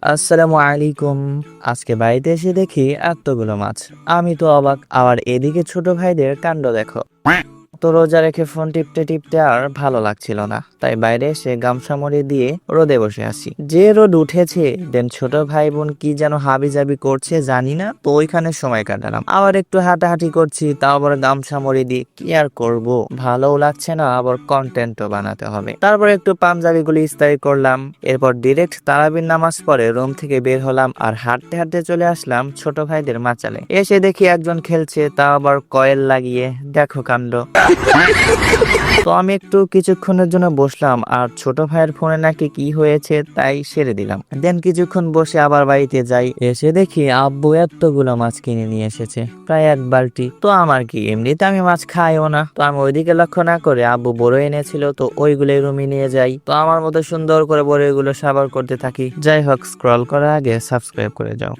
আসসালামু আলাইকুম। আজকে বাড়িতে এসে দেখি এতগুলো মাছ। আমি তো অবাক। আবার এদিকে ছোট ভাইদের কাণ্ড দেখো। তো রোজা রেখে ফোন টিপতে টিপতে আর ভালো লাগছিল না, তাই বাইরে এসে গামছা মুড়ি দিয়ে রোদে বসে আছি। যে রোদ উঠেছে, দেন ছোট ভাই বোন কি যেন হাবিজাবি করছে জানি না, তো ওইখানে সময় কাটালাম। আবার একটু হাঁটাহাঁটি করছি, তাও আবার গামছা মুড়ি দিয়ে। কি আর করব, ভালোও লাগছে না, আবার কন্টেন্টও বানাতে হবে। তারপর একটু পাঞ্জাবিগুলি ইস্ত্রি করলাম। এরপর ডিরেক্ট তারাবির নামাজ পড়ে রুম থেকে বের হলাম আর হাঁটতে হাঁটতে চলে আসলাম ছোট ভাইদের মাচালে। এসে দেখি একজন খেলছে, তা আবার কয়েল লাগিয়ে। দেখো কাণ্ড। তো আমি একটু কিছুক্ষণের জন্য বসলাম, আর ছোট ভাইয়ের ফোনে নাকি কি হয়েছে তাই সেরে দিলাম। দেন কিছুক্ষণ বসে আবার বাড়িতে যাই। এসে দেখি আব্বু এতগুলো মাছ কিনে নিয়ে এসেছে, প্রায় 1 বালতি। তো আমার কি, এমনিতে আমি মাছ খাইও না, তো আমি ওইদিকে লক্ষ্য না করে আব্বু বড় এনেছিল, তো ওইগুলোই রুমে নিয়ে যাই। তো আমার মতো সুন্দর করে বড় এগুলো সাবার করতে থাকি। যাই হোক, স্ক্রল করার আগে সাবস্ক্রাইব করে যাও।